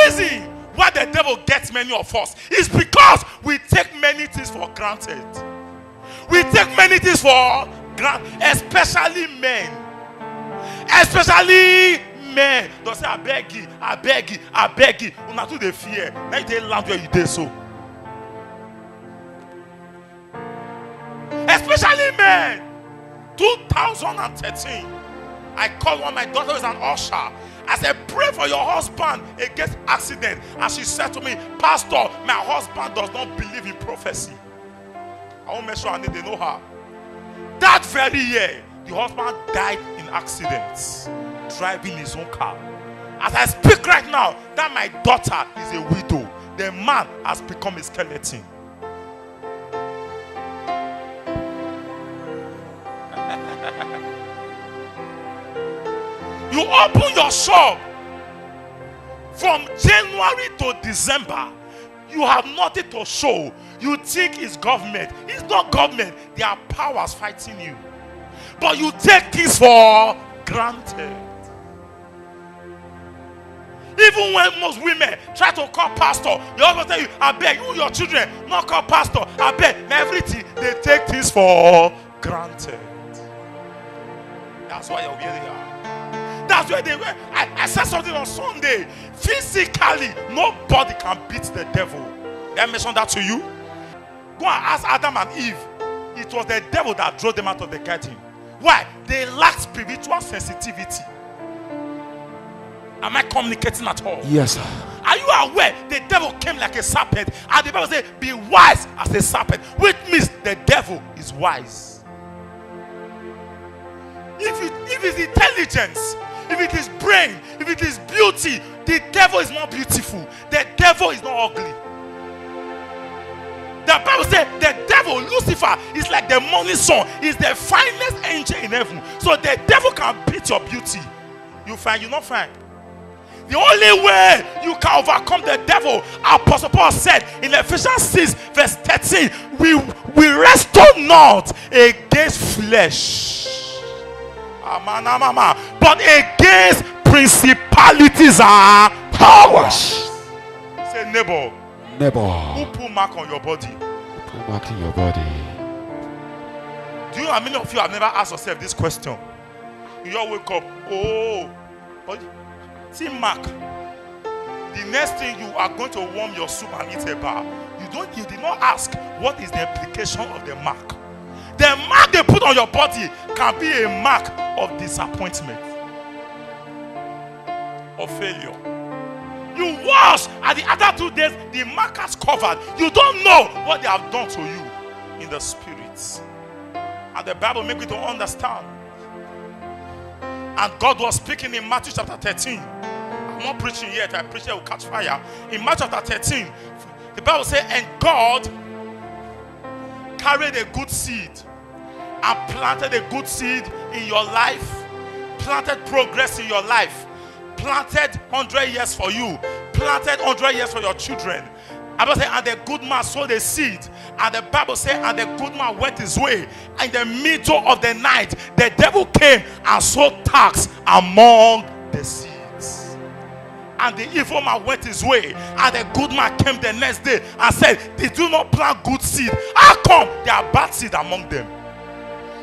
reason why the devil gets many of us is because we take many things for granted. We take many things for granted, especially men. Especially men. Don't say, I beg you, I beg you, I beg you. Una too dey fear. Now you dey land where you dey so. Especially men. 2013, I called one of my daughters, an usher. I said, pray for your husband against accident. And she said to me, Pastor, my husband does not believe in prophecy. I won't make sure I need to know her. That very year, the husband died in accidents, driving his own car. As I speak right now, that my daughter is a widow. The man has become a skeleton. You open your shop from January to December, you have nothing to show. You think it's government. It's not government. There are powers fighting you. But you take things for granted. Even when most women try to call pastor, they always tell you, I beg you, your children, not call pastor. I beg, everything. They take things for granted. That's why you're where they are. That's where they were. I said something on Sunday. Physically, nobody can beat the devil. Did I mention that to you? Go and ask Adam and Eve. It was the devil that drove them out of the garden. Why? They lacked spiritual sensitivity. Am I communicating at all? Yes, sir. Are you aware the devil came like a serpent? And the Bible says, be wise as a serpent, which means the devil is wise. If it's intelligence, if it is brain, if it is beauty, the devil is not beautiful. The devil is not ugly. The Bible says the devil, Lucifer, is like the morning sun. He's the finest angel in heaven. So the devil can beat your beauty. You find you not find. The only way you can overcome the devil, Apostle Paul said in Ephesians 6 verse 13, we wrestle not against flesh, but against principalities and powers. Say neighbor. Neighbor. Who put mark on your body? Put mark in your body. Do you know how many of you have never asked yourself this question? You all wake up, oh, but see mark. The next thing you are going to warm your soup and eat a bar. You did not ask what is the implication of the mark. The mark they put on your body can be a mark of disappointment, of failure. You wash, and the other 2 days the mark has covered. You don't know what they have done to you in the spirit. And the Bible makes you to understand. And God was speaking in Matthew chapter 13. I'm not preaching yet. I preach it will catch fire. In Matthew chapter 13, the Bible says, and God carried a good seed and planted a good seed in your life, planted progress in your life, planted 100 years for you, planted 100 years for your children. The Bible says, and the good man sowed a seed, and the Bible says, and the good man went his way. In the middle of the night, the devil came and sowed tares among the seeds. And the evil man went his way, and the good man came the next day and said, did you not plant good seed? How come there are bad seed among them?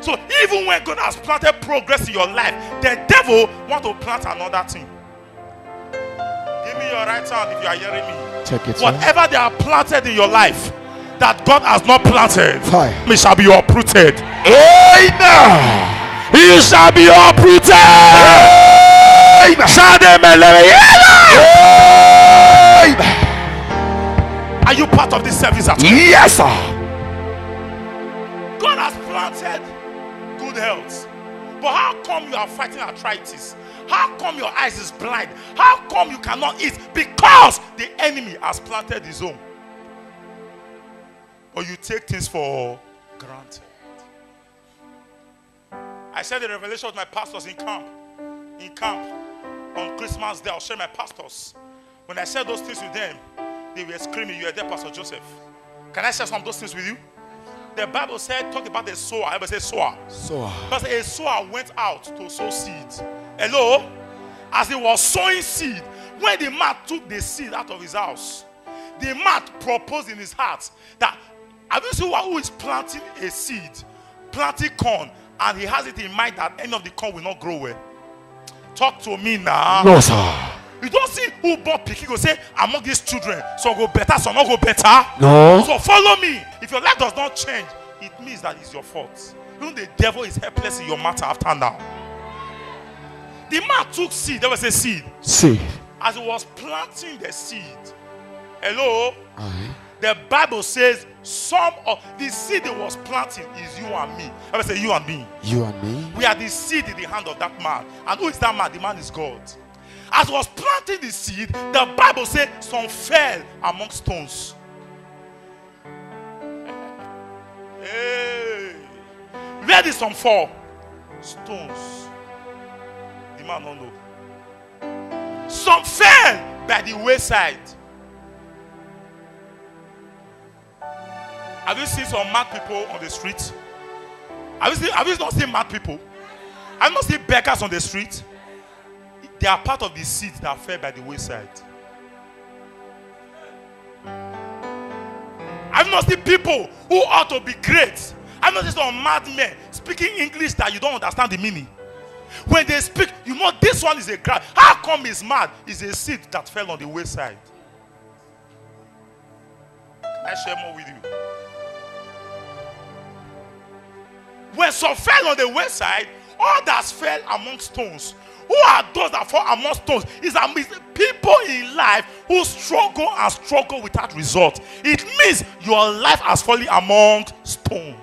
So even when God has planted progress in your life, the devil wants to plant another thing. Give me your right hand if you are hearing me. Check it. Whatever they are planted in your life that God has not planted, Fire. it shall be uprooted. Amen. You shall be uprooted. Are you part of this service at all? Yes, sir. God has planted good health, but how come you are fighting arthritis? How come your eyes is blind? How come you cannot eat? Because the enemy has planted his own. Or you take things for granted. I said the revelation of my pastors in camp. On Christmas Day, I'll share my pastors. When I said those things with them, they were screaming, you are there, Pastor Joseph. Can I share some of those things with you? The Bible said, talk about the sower. Everybody say sower. Sower. Because a sower went out to sow seeds. Hello? As he was sowing seed, when the man took the seed out of his house, the man proposed in his heart that, have you seen who is planting a seed, planting corn, and he has it in mind that any of the corn will not grow well? Talk to me now. No, sir. You don't see who bought picking go say, among these children, some go better, some not go better. No. So follow me. If your life does not change, it means that it's your fault. Even the devil is helpless in your matter after now. The man took seed. There was a seed. Seed. As he was planting the seed, hello, Aye. the Bible says some of the seed that was planting is you and me. I will say you and me. You and me. We are the seed in the hand of that man. And who is that man? The man is God. As he was planting the seed, the Bible said some fell among stones. Hey. Where did some fall? Stones. The man don't know. Some fell by the wayside. Have you seen some mad people on the street? Have you not seen mad people? Have you not seen beggars on the street? They are part of the seeds that fell by the wayside. I've not seen people who ought to be great. I've not seen some madmen speaking English that you don't understand the meaning. When they speak, you know this one is a crowd. How come he's mad? It's a seed that fell on the wayside. Can I share more with you? When some fell on the wayside, others fell among stones. Who are those that fall among stones? It's people in life who struggle and struggle without result. It means your life has fallen among stones.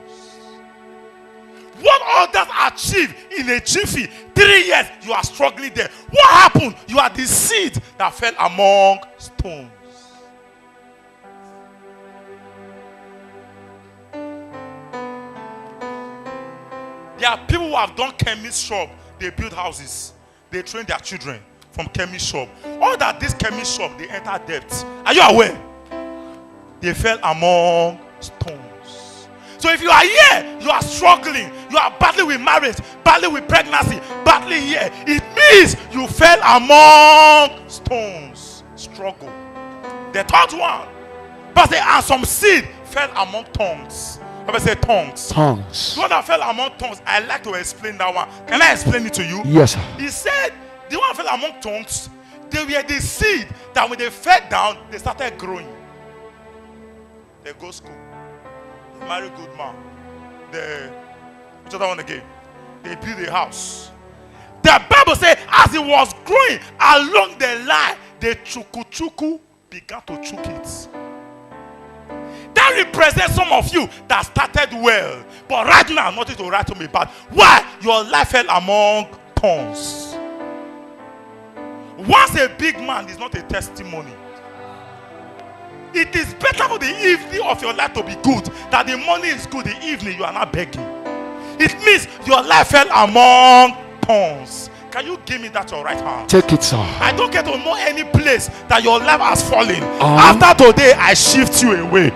What others achieve in a jiffy, 3 years, you are struggling there. What happened? You are the seed that fell among stones. There are people who have done chemist shop. They build houses. They train their children from chemist shop. All that this chemist shop, they enter debt. Are you aware? They fell among stones. So if you are here, you are struggling, you are battling with marriage, battling with pregnancy, battling here, it means you fell among stones. Struggle. The third one, but there are some seed fell among tongues. I say tongues. Tongues. The one that fell among tongues, I like to explain that one. Can I explain it to you? Yes, sir. He said the one that fell among tongues, they were the seed that when they fell down, they started growing. They go school. They marry good man. Which other one again? They build a house. The Bible says as it was growing along the line, the chuku began to chook it. That represents some of you that started well, but right now nothing to write home about. Why? Your life fell among thorns. Once a big man is not a testimony. It is better for the evening of your life to be good than the morning is good, the evening you are not begging. It means your life fell among thorns. Can you give me that your right hand? Take it, sir. I don't get to know any place that your life has fallen. After today, I shift you away.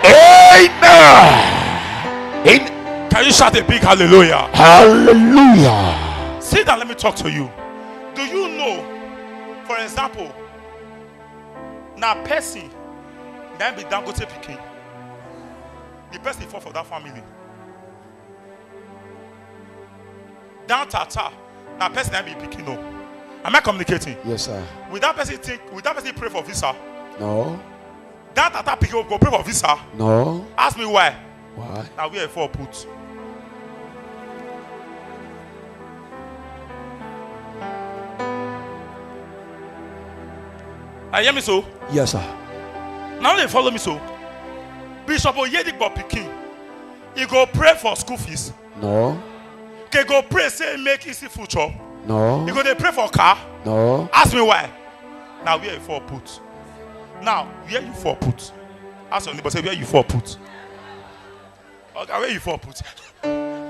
Amen. Can you shout a big hallelujah? Hallelujah. Sit down, let me talk to you. Do you know, for example, now person then be Dangote Pikin. The person fought for that family. Down Tata, now person then be Pikin. No. Am I communicating? Yes, sir. Will that person pray for visa? No. That Tata Pikin go pray for visa? No. Ask me why. Why? Now we are for put. I hear me so? Yes, sir. Now they follow me so. Bishop Oyedigbo Pikin, he go pray for school fees. No. He go pray say make easy future. No. He go they pray for car. No. Ask me why. Now where you for put? Now where you for put? Ask your neighbor, say where you for put? Okay, where you for put? Hey.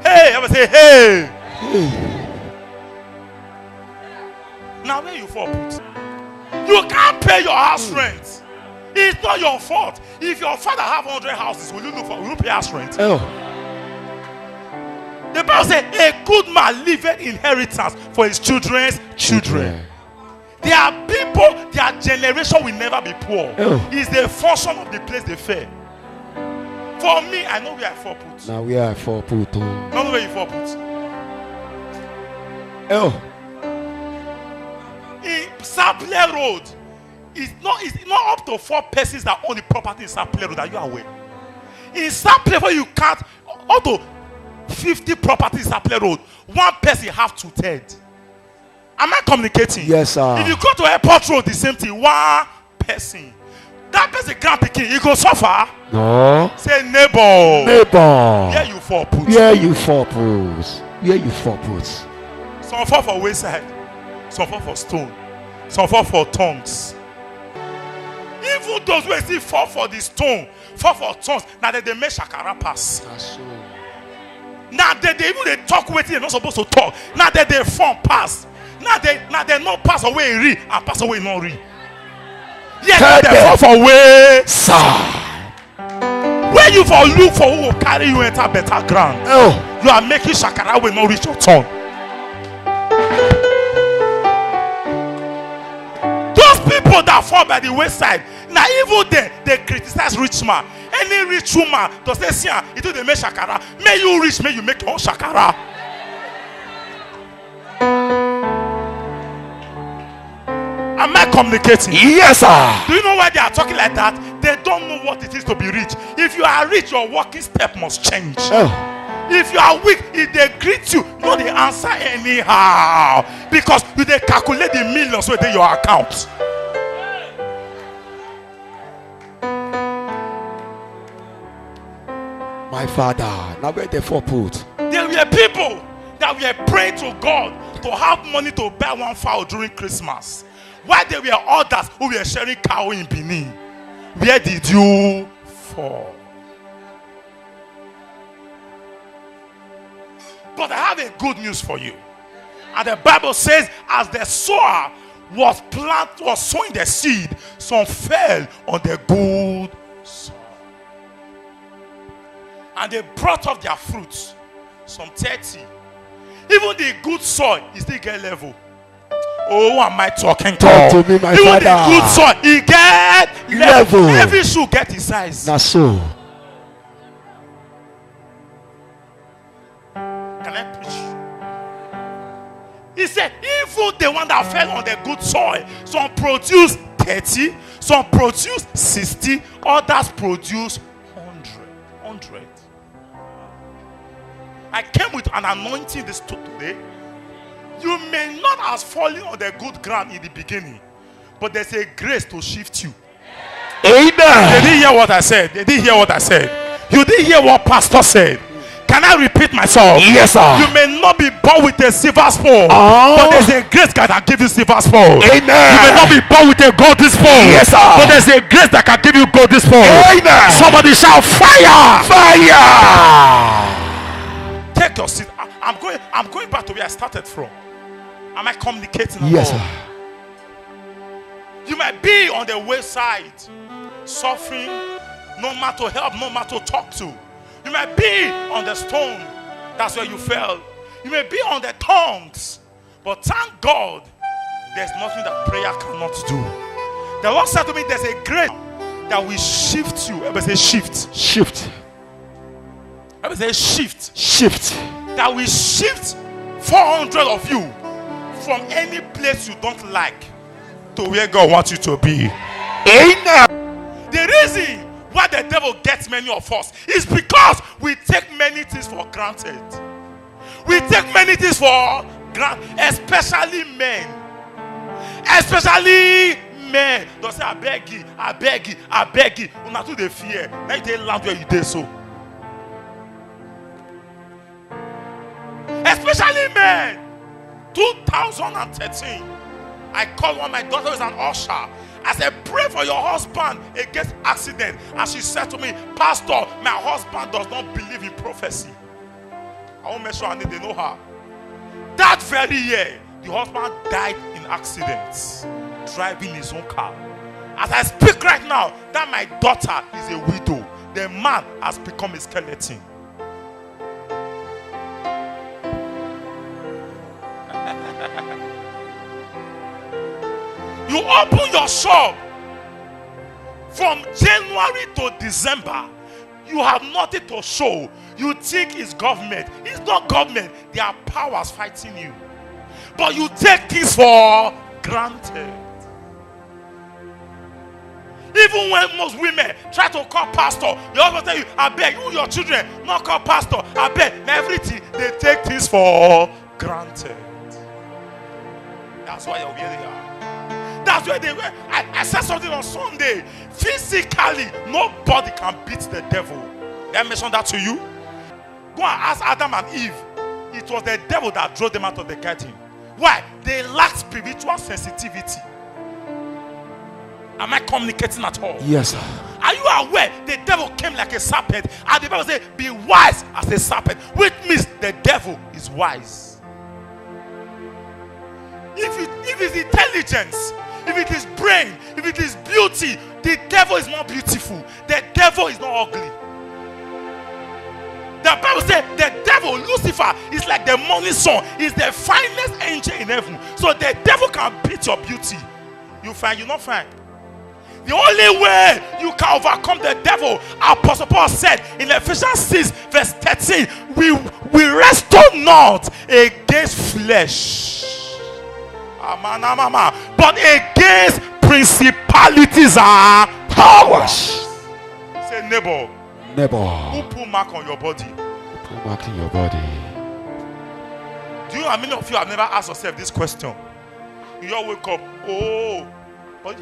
Hey, I will say hey. Now where you for put? You can't pay your house rent. It's not your fault. If your father have 100 houses, will you pay house rent? Oh. The Bible Bible says a good man leaveth inheritance for his children's children. There are people, their generation will never be poor. It's the function of the place they fail. For me, I know where I fall put. Now we are for put. Not where you fall put. In Saple Road, it's not up to 4 persons that own the property in Saple Road. Are you aware? In Saple Road, you can't up to 50 properties in Saple Road. 1 person have 2/3. Am I communicating? Yes, sir. If you go to Airport Road, the same thing. 1 person. That person can't pick it. He go suffer. No. Say neighbor. Neighbor. Here you fall put. Where you for put? Where you for put? Some fall for wayside. Some fall for stone. Some fall for tongues. Even those who still fall for the stone, fall for tongues. Now they make shakara pass. Now they even they talk with you, they're not supposed to talk. Now they form pass. Now they not pass away in read and pass away in not read. Yes, they fall for way. Where you for look for who will carry you enter better ground. You are making shakara will not reach your tongue. Those people that fall by the wayside, now even they criticize rich man. Any rich woman does they see it do they make shakara. May you rich, may you make your own shakara. Am I communicating? Yes, sir. Do you know why they are talking like that? They don't know what it is to be rich. If you are rich, your walking step must change. If you are weak, if they greet you, no, they answer anyhow. Because you they calculate the millions within your account. My father, now where they for put? There were people that were praying to God to have money to buy 1 fowl during Christmas. While there were others who were sharing cow in Benin. Where did you fall? But I have a good news for you. And the Bible says, as the sower was sowing the seed, some fell on the good soil. And they brought up their fruits, some 30. Even the good soil is still get level. Oh, what am I talking Talk to me, my even father. The good soil, he get level. Level. Every shoe get his size. Now so. Can I preach? He said, even the one that fell on the good soil, some produce 30, some produce 60, others produce 100. I came with an anointing this today. You may not have fallen on the good ground in the beginning, but there's a grace to shift you. Amen. They didn't hear what I said. They didn't hear what I said. You didn't hear what pastor said. Can I repeat myself? Yes, sir. You may not be born with a silver spoon, but there's a grace God that give you silver spoon. Amen. You may not be born with a golden spoon, yes, sir, but there's a grace that can give you golden spoon. Amen. Somebody shout fire! Fire! Take your seat. I'm going back to where I started from. Am I communicating? Yes, sir. You might be on the wayside, suffering, no man to help, no man to talk to. You might be on the stone, that's where you fell. You may be on the tongues, but thank God, there's nothing that prayer cannot do. The Lord said to me, there's a grace that will shift you. Everybody say shift. Shift. Everybody say shift. Shift. That will shift 400 of you from any place you don't like to where God wants you to be. Amen. The reason why the devil gets many of us is because we take many things for granted. We take many things for granted, especially men. Especially men. Don't say, I beg you, I beg you, I beg you. Not to the fear. Now you take land where you did so. Especially men. 2013, I called one of my daughters an usher. I said, pray for your husband against accident. And she said to me, Pastor, my husband does not believe in prophecy. I won't make sure they know her. That very year, the husband died in accidents, driving his own car. As I speak right now, that my daughter is a widow. The man has become a skeleton. You open your shop from January to December, you have nothing to show. You think it's government. It's not government. There are powers fighting you. But you take things for granted. Even when most women try to call pastor, they always tell you, I beg you, your children, not call pastor, I beg, everything. They take things for granted. That's why you're where they are. That's where they were. I said something on Sunday. Physically, nobody can beat the devil. Did I mention that to you? Go and ask Adam and Eve. It was the devil that drove them out of the garden. Why? They lacked spiritual sensitivity. Am I communicating at all? Yes, sir. Are you aware the devil came like a serpent? And the Bible says, be wise as a serpent, which means the devil is wise. If it's intelligence, if it is brain, if it is beauty, the devil is not beautiful. The devil is not ugly. The Bible says the devil, Lucifer, is like the morning sun. He's the finest angel in heaven. So the devil can beat your beauty. You find you're not fine. The only way you can overcome the devil, Apostle Paul said in Ephesians 6 verse 13, we wrestle not against flesh, but against principalities and powers. Say neighbor. Who put mark on your body? Put mark in your body. Do you know how many of you have never asked yourself this question? You all wake up, but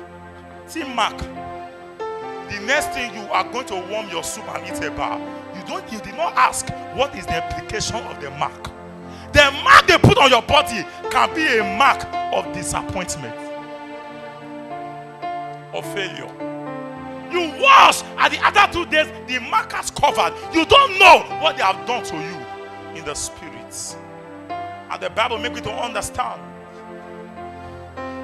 see mark. The next thing you are going to warm your soup and eat a bar. You did not ask what is the implication of the mark. The mark they put on your body can be a mark of disappointment, of failure. You wash, at the other 2 days, the mark has covered. You don't know what they have done to you in the spirit. And the Bible makes you to understand.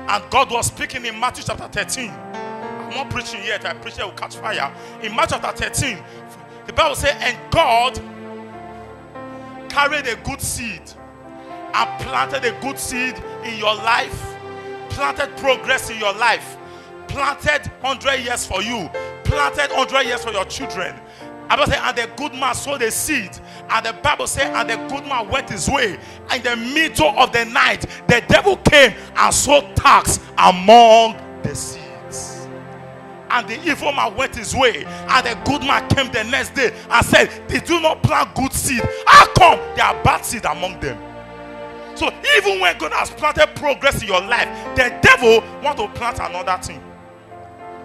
And God was speaking in Matthew chapter 13. I'm not preaching yet. I preach it will catch fire. In Matthew chapter 13, the Bible says, and God carried a good seed and planted a good seed in your life, planted progress in your life, planted 100 years for you, planted 100 years for your children. The Bible says, and the good man sowed a seed, and the Bible says, and the good man went his way. In the middle of the night, the devil came and sowed tares among the seeds. And the evil man went his way, and the good man came the next day and said, did you not plant good seed? How come there are bad seed among them? So even when God has planted progress in your life, the devil wants to plant another thing.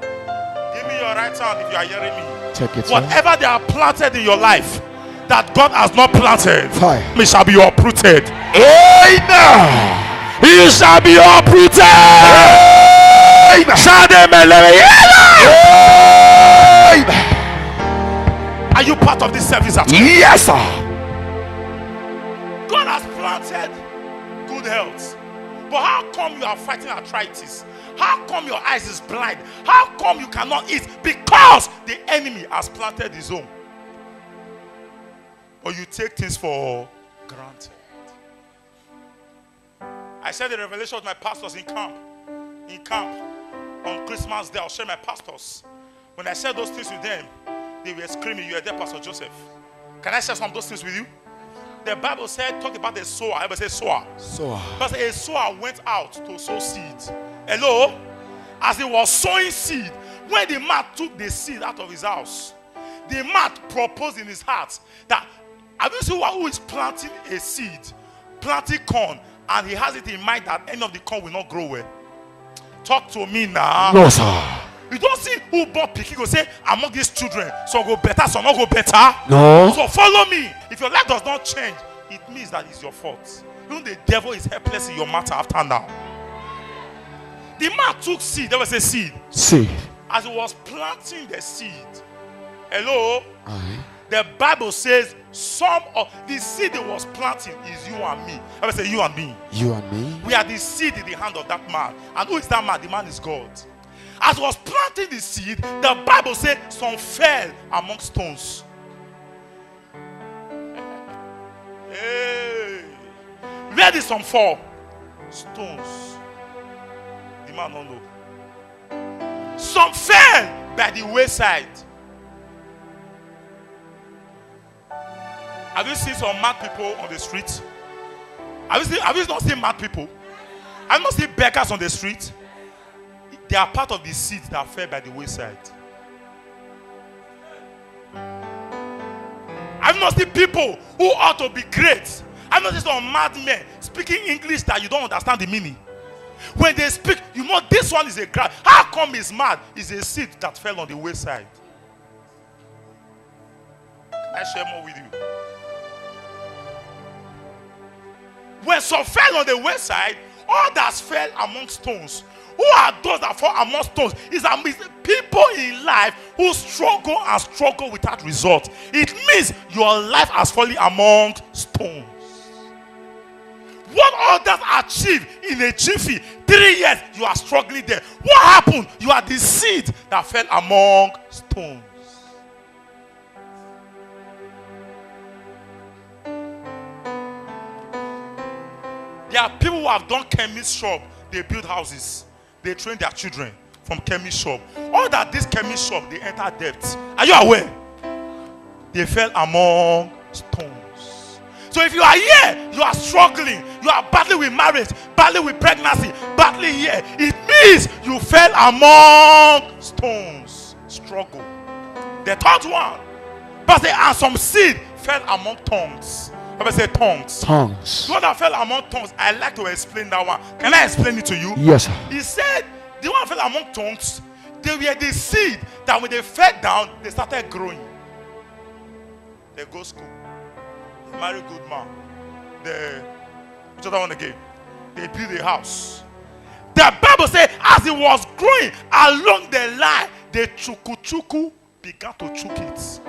Give me your right hand if you are hearing me. Check it. Whatever they are planted in your life that God has not planted, Fire. it shall be uprooted. Amen. It shall be uprooted. Amen. Are you part of this service at all? Yes, sir. God has planted good health. But how come you are fighting arthritis? How come your eyes is blind? How come you cannot eat? Because the enemy has planted his own. But you take things for granted. I said the revelation of my pastors in camp. In camp on Christmas Day, I'll share my pastors. When I said those things with them, they were screaming, "You are there, Pastor Joseph." Can I share some of those things with you? The Bible said, talk about the sower. I ever say sower. Sower. Because a sower went out to sow seeds. Hello? As he was sowing seed, when the man took the seed out of his house, the man proposed in his heart that, have you seen who is planting a seed, planting corn, and he has it in mind that any of the corn will not grow well? Talk to me now. No, sir. You don't see who bought picking go say, among these children, some go better, some not go better. No. So follow me. If your life does not change, it means that it's your fault. Even the devil is helpless in your matter after now. The man took seed. There was a seed. Seed. As he was planting the seed. Hello? Aye. The Bible says some of the seed he was planting is you and me. I will say you and me. You and me. We are the seed in the hand of that man. And who is that man? The man is God. As he was planting the seed, the Bible says some fell among stones. Hey. Where did some fall? Stones. the man don't know. Some fell by the wayside. Have you seen some mad people on the street? Have you not seen mad people? Have you not seen beggars on the street? They are part of the seeds that fell by the wayside. I've not seen people who ought to be great. I've not seen some madmen speaking English that you don't understand the meaning. When they speak, you know this one is a crowd. How come he's mad? It's a seed that fell on the wayside. Can I share more with you? When some fell on the wayside, others fell among stones. Who are those that fall among stones? It's people in life who struggle and struggle without result. It means your life has fallen among stones. What others achieve in a jiffy, 3 years, you are struggling there. What happened? You are the seed that fell among stones. There are people who have done chemist shop. They build houses. They train their children from chemist shop. All that this chemist shop, they enter debt. Are you aware? They fell among stones. So if you are here, you are struggling, you are battling with marriage, battling with pregnancy, battling here, it means you fell among stones. Struggle. The third one, but and some seed fell among tongues. I say tongues. Tongues. The one that fell among tongues, I like to explain that one. Can I explain it to you? Yes, sir. He said the one that fell among tongues, they were the seed that when they fell down, they started growing. They go school. They marry good man. Which other one again? They build a house. The Bible says, as it was growing along the line, the chuku began to chook it.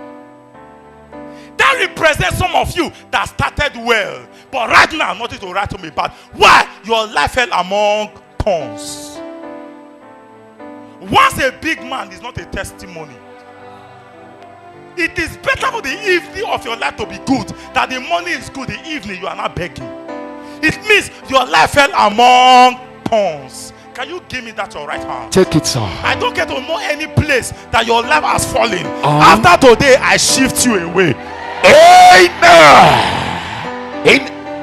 That represents some of you that started well, but right now nothing to write to me about. Why? Your life fell among thorns. Once a big man is not a testimony. It is better for the evening of your life to be good than the morning is good, the evening you are not begging. It means your life fell among thorns. Can you give me that your right hand? Take it, sir. I don't get to know any place that your life has fallen. After today, I shift you away. Amen.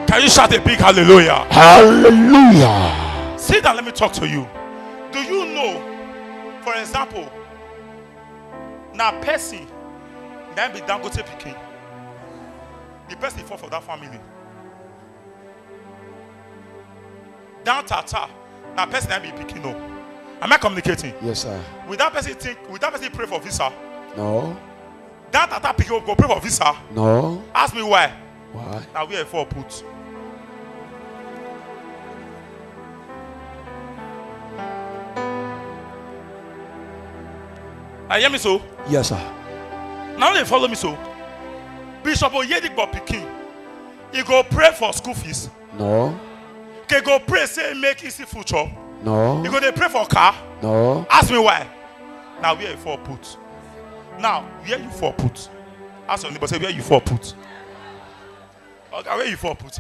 Can you shout a big hallelujah? Hallelujah. Sit down, let me talk to you. Do you know, for example, now Percy, then be Dangote Pikin. The person fought for that family. Down Tata, now person then be Pikin. No. Am I communicating? Yes, sir. With that person pray for visa? No. That Tata Pikin go pray for visa? No. Ask me why. Why? Now we are for put. I hear me so? Yes, sir. Now they follow me so. Bishop Oyedigbo Pikin, he go pray for school fees. No. He go pray say make easy future. No. He go they pray for car. No. Ask me why. Now where you for put? Now where you for put? Ask your neighbor, say where you for put? Okay, where you for put?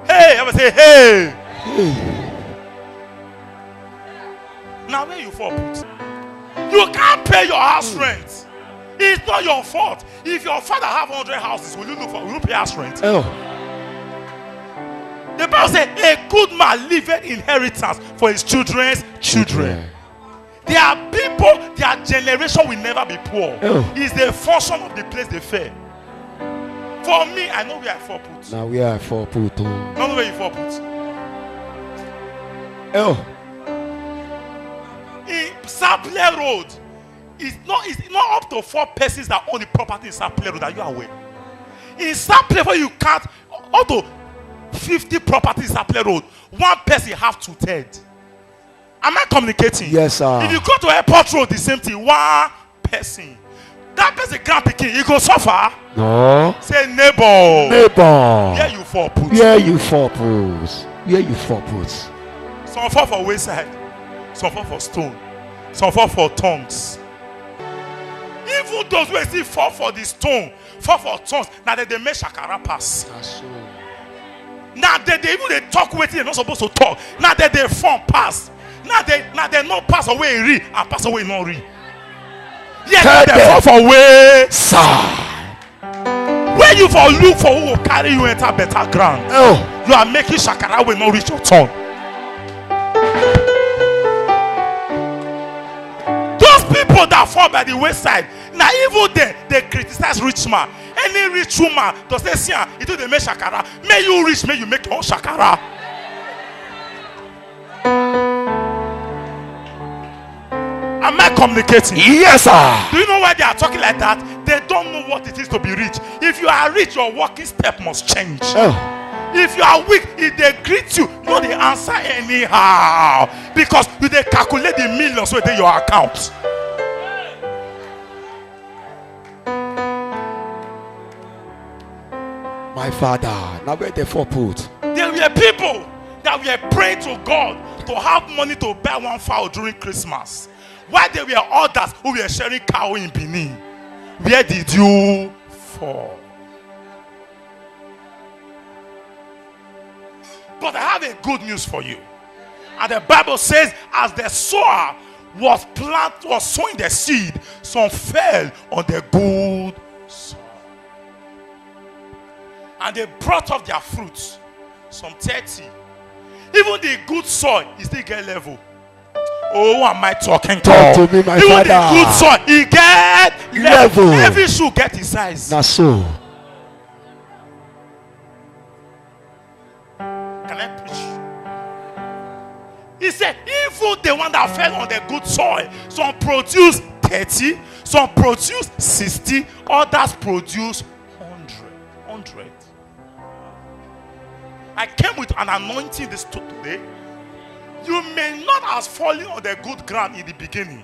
Hey, I will say hey. Now where you for put? You can't pay your house rent. It's not your fault. If your father have 100 houses, will you pay house rent? Oh. The Bible says a good man leaveth inheritance for his children's children. There are people, their generation will never be poor. Oh. It's the function of the place they fail. For me, I know where I fall put. Now we are for put. Not know where you fall put. Oh. In Saple Road, it's not up to 4 persons that own the property in Saple Road. Are you aware? In Saple Road, you can't up to 50 properties in Saple Road. 1 person have 2/3. Am I communicating? Yes, sir. If you go to Airport Road, the same thing. 1 person. That person can't pick it. He go suffer. No. Say neighbor. Neighbor. Where you fall put? Where you for put? Where you for put? Some fall for wayside. Some fall for stone. Some fall for tongues. Even those who still fall for the stone, fall for tongues. Now they make shakara pass. Now they even they talk with you, they're not supposed to talk. Now they form pass. Now they not pass away read and pass away not read. Yeah, they fall for way. Where you for look for who will carry you enter better ground. Oh. You are making shakara will not reach your tongue. Those people that fall by the wayside, now even they criticize rich man. Any rich woman does they see it do they make shakara? May you rich, may you make your own shakara. Am I communicating? Yes, sir. Do you know why they are talking like that? They don't know what it is to be rich. If you are rich, your walking step must change. Oh. If you are weak, if they greet you, no, they answer anyhow. Because you they calculate the millions within your account. My father, now where the four put? There were people that were praying to God to have money to buy one fowl during Christmas. While there were others who were sharing cow in Benin. Where did you fall? But I have a good news for you. And the Bible says, as the sower was sowing the seed, some fell on the good soil. And they brought up their fruits, some 30. Even the good soil is still get level. Oh, what am I talking Talk to me, my even father. The good soil, he get level. Level. Every shoe get his size. Now so. Can I preach? He said, even the one that fell on the good soil, some produce 30, some produce 60, others produce 100. I came with an anointing this today. You may not have fallen on the good ground in the beginning,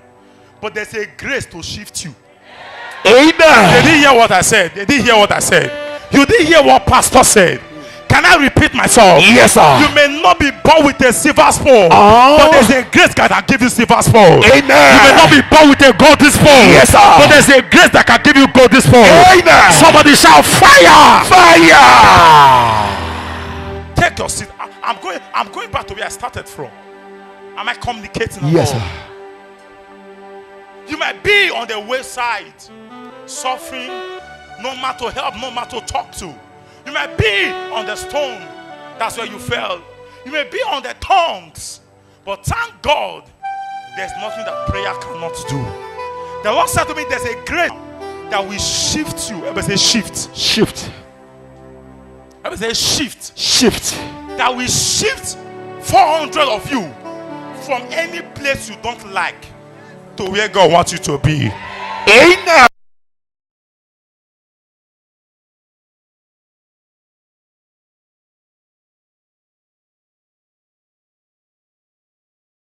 but there's a grace to shift you. Amen. They didn't hear what I said. You didn't hear what pastor said. Can I repeat myself? Yes, sir. You may not be born with a silver spoon, Oh. but there's a grace God that give you silver spoon. Amen. You may not be born with a golden spoon, Yes, sir. but there's a grace that can give you golden spoon. Amen. Somebody shout fire! Fire. Take your seat. I'm going back to where I started from. Am I communicating? Yes, at all? sir. You might be on the wayside, suffering, no man to help, no man to talk to. You might be on the stone, that's where you fell. You may be on the tongues, but thank God, there's nothing that prayer cannot do. The Lord said to me, there's a grace that will shift you. Everybody say shift. Shift. Everybody say shift. Shift. That will shift 400 of you from any place you don't like to where God wants you to be. Amen.